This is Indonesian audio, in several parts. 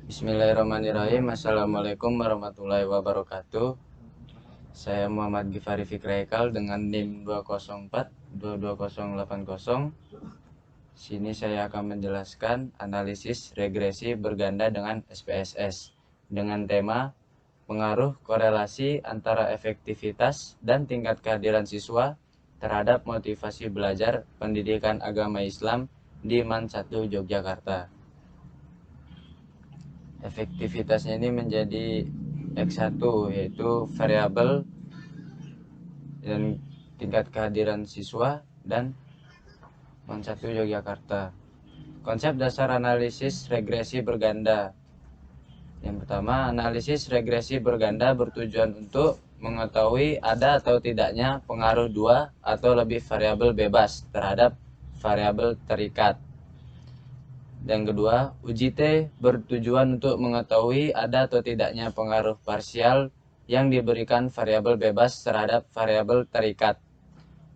Bismillahirrahmanirrahim. Assalamualaikum warahmatullahi wabarakatuh. Saya Muhammad Gifari Fikri dengan NIM 204-22080. Sini saya akan menjelaskan analisis regresi berganda dengan SPSS dengan tema pengaruh korelasi antara efektivitas dan tingkat kehadiran siswa terhadap motivasi belajar pendidikan agama Islam di MAN 1 Yogyakarta. Efektivitasnya ini menjadi X1, yaitu variabel dan tingkat kehadiran siswa dan MAN 1 Yogyakarta. Konsep dasar analisis regresi berganda. Yang pertama, analisis regresi berganda bertujuan untuk mengetahui ada atau tidaknya pengaruh dua atau lebih variabel bebas terhadap variabel terikat. Yang kedua, uji T bertujuan untuk mengetahui ada atau tidaknya pengaruh parsial yang diberikan variabel bebas terhadap variabel terikat.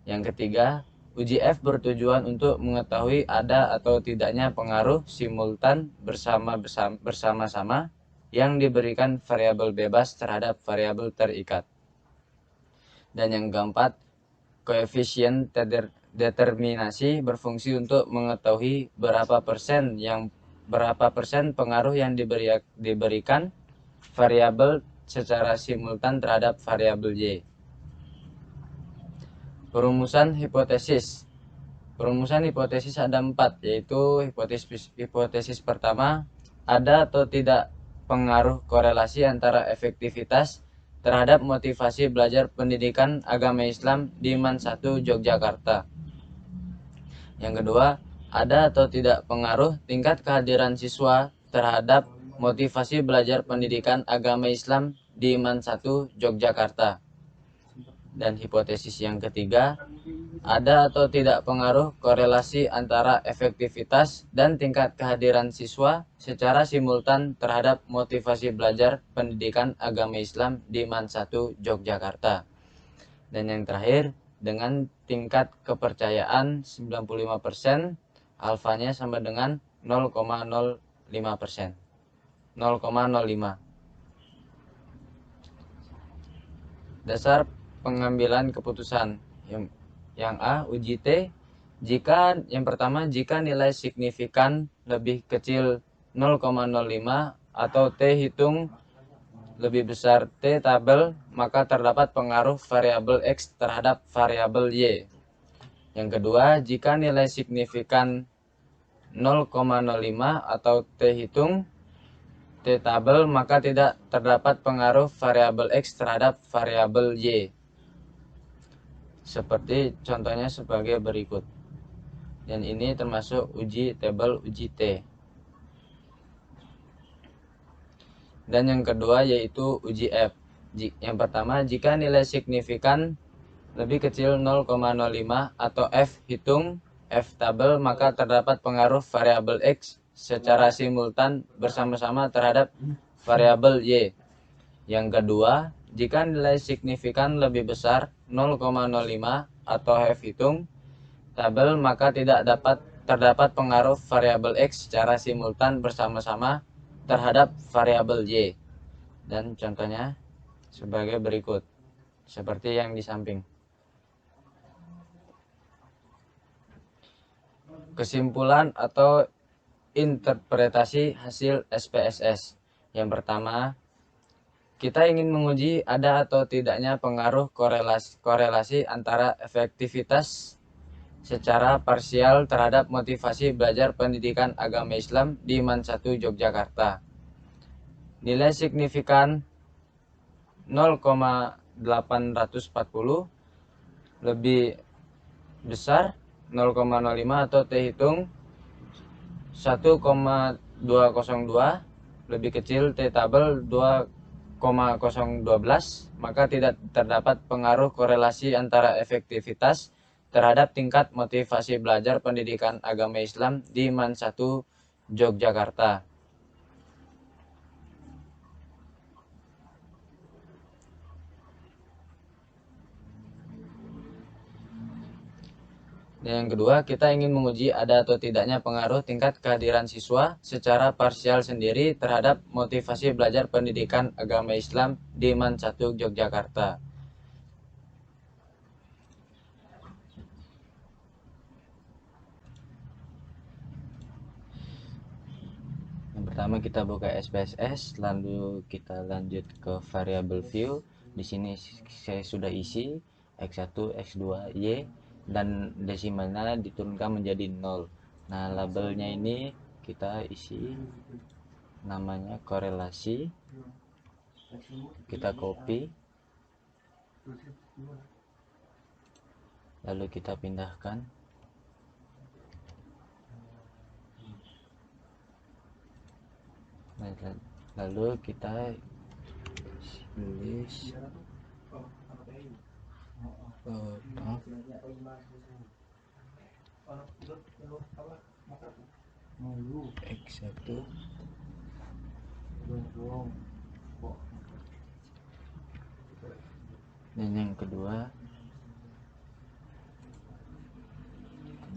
Yang ketiga, uji F bertujuan untuk mengetahui ada atau tidaknya pengaruh simultan bersama-sama yang diberikan variabel bebas terhadap variabel terikat. Dan yang keempat, koefisien determinasi berfungsi untuk mengetahui berapa persen pengaruh yang diberikan variabel secara simultan terhadap variabel Y. Perumusan hipotesis. Perumusan hipotesis ada 4, yaitu hipotesis pertama, ada atau tidak pengaruh korelasi antara efektivitas terhadap motivasi belajar pendidikan agama Islam di MAN 1 Yogyakarta. Yang kedua, ada atau tidak pengaruh tingkat kehadiran siswa terhadap motivasi belajar pendidikan agama Islam di MAN 1 Yogyakarta. Dan hipotesis yang ketiga, ada atau tidak pengaruh korelasi antara efektivitas dan tingkat kehadiran siswa secara simultan terhadap motivasi belajar pendidikan agama Islam di MAN 1 Yogyakarta. Dan yang terakhir, dengan tingkat kepercayaan 95%, alfanya sama dengan 0,05%. 0,05. Dasar pengambilan keputusan. Yang A, uji T, yang pertama, jika nilai signifikan lebih kecil 0,05 atau T hitung lebih besar T tabel, maka terdapat pengaruh variabel X terhadap variabel Y. Yang kedua, jika nilai signifikan 0,05 atau T hitung T tabel, maka tidak terdapat pengaruh variabel X terhadap variabel Y. Seperti contohnya sebagai berikut. Dan ini termasuk uji tabel uji T. Dan yang kedua yaitu uji F. Yang pertama, jika nilai signifikan lebih kecil 0,05 atau F hitung F tabel, maka terdapat pengaruh variabel X secara simultan bersama-sama terhadap variabel Y. Yang kedua, jika nilai signifikan lebih besar 0,05 atau F hitung tabel, maka terdapat pengaruh variabel X secara simultan bersama-sama terhadap variabel Y. Dan contohnya sebagai berikut, seperti yang di samping. Kesimpulan atau interpretasi hasil SPSS. Yang pertama, kita ingin menguji ada atau tidaknya pengaruh korelasi antara efektivitas secara parsial terhadap motivasi belajar pendidikan agama Islam di MAN 1 Yogyakarta. Nilai signifikan 0,840 lebih besar 0,05 atau T hitung 1,202 lebih kecil T tabel 2,012, maka tidak terdapat pengaruh korelasi antara efektivitas terhadap tingkat motivasi belajar pendidikan agama Islam di MAN 1 Yogyakarta. Dan yang kedua, kita ingin menguji ada atau tidaknya pengaruh tingkat kehadiran siswa secara parsial sendiri terhadap motivasi belajar pendidikan agama Islam di MAN 1 Yogyakarta. Yang pertama kita buka SPSS, lalu kita lanjut ke variable view. Di sini saya sudah isi X1, X2, Y, dan desimalnya diturunkan menjadi 0. Nah, labelnya ini kita isi namanya korelasi. Kita copy. Lalu kita pindahkan. Lalu kita tulis X1 dan yang kedua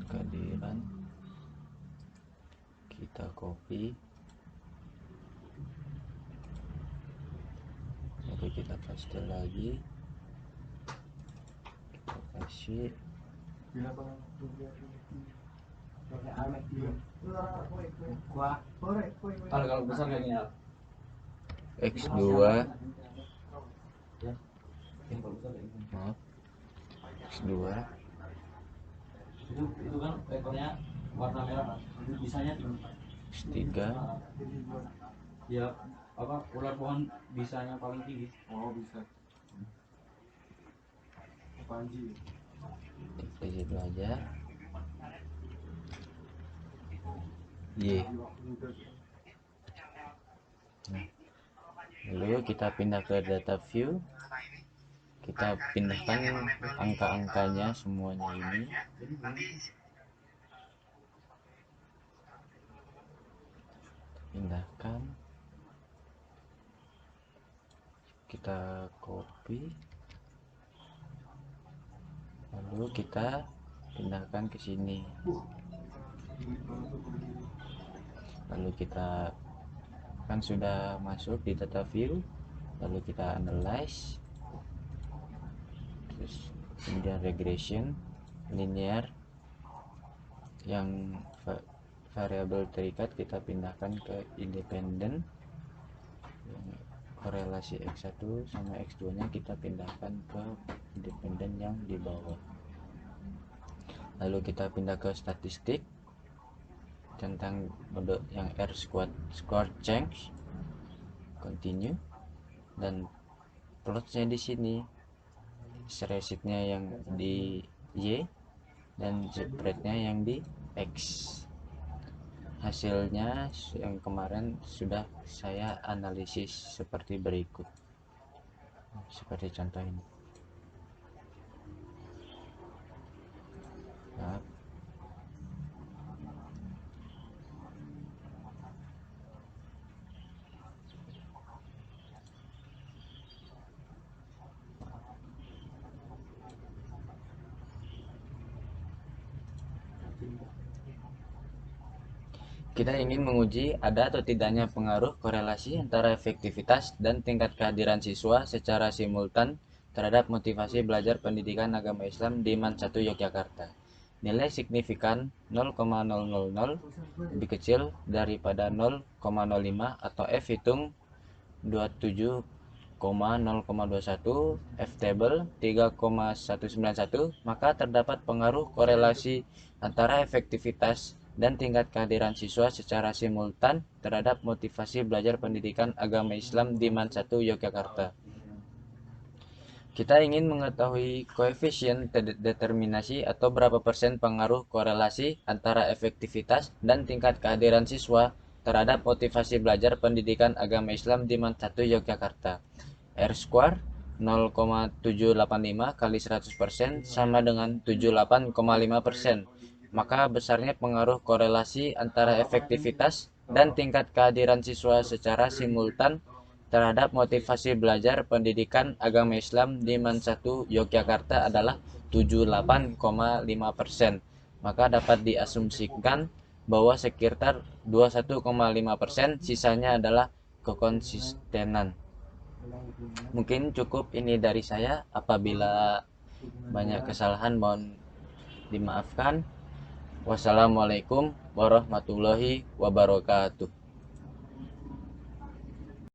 kehadiran, kita copy, lalu kita paste lagi, kita kasih kalau besar kayak gini X2, maaf, X2 itu kan ekornya warna merah kan, bisanya X3 ya apa ular pohon bisanya paling tinggi. Oh bisa Panji TPJ belajar Y. Nah, lalu kita pindah ke data view, kita pindahkan angka-angkanya semuanya ini. Pindahkan, kita copy, lalu kita pindahkan ke sini. Lalu kita kan sudah masuk di data view, lalu kita analyze, terus kemudian regression, linear, yang variabel terikat kita pindahkan ke independen, korelasi X1 sama X2 nya kita pindahkan ke independen yang di bawah. Lalu kita pindah ke statistik tentang mode yang R square change, continue, dan plotnya di sini spreadsheetnya yang di Y dan spreadnya yang di X. Hasilnya yang kemarin sudah saya analisis seperti berikut, seperti contoh ini. Nah, kita ingin menguji ada atau tidaknya pengaruh korelasi antara efektivitas dan tingkat kehadiran siswa secara simultan terhadap motivasi belajar pendidikan agama Islam di MAN 1 Yogyakarta. Nilai signifikan 0,000 lebih kecil daripada 0,05 atau F hitung 27,0,21, F table 3,191, maka terdapat pengaruh korelasi antara efektivitas dan tingkat kehadiran siswa secara simultan terhadap motivasi belajar pendidikan agama Islam di MAN 1 Yogyakarta. Kita ingin mengetahui koefisien determinasi atau berapa persen pengaruh korelasi antara efektivitas dan tingkat kehadiran siswa terhadap motivasi belajar pendidikan agama Islam di MAN 1 Yogyakarta. R square 0,785 kali 100% sama dengan 78,5%. Maka besarnya pengaruh korelasi antara efektivitas dan tingkat kehadiran siswa secara simultan terhadap motivasi belajar pendidikan agama Islam di MAN 1 Yogyakarta adalah 78,5%. maka dapat diasumsikan bahwa sekitar 21,5% sisanya adalah kekonsistenan. Mungkin cukup ini dari saya. Apabila banyak kesalahan mohon dimaafkan. Wassalamualaikum warahmatullahi wabarakatuh.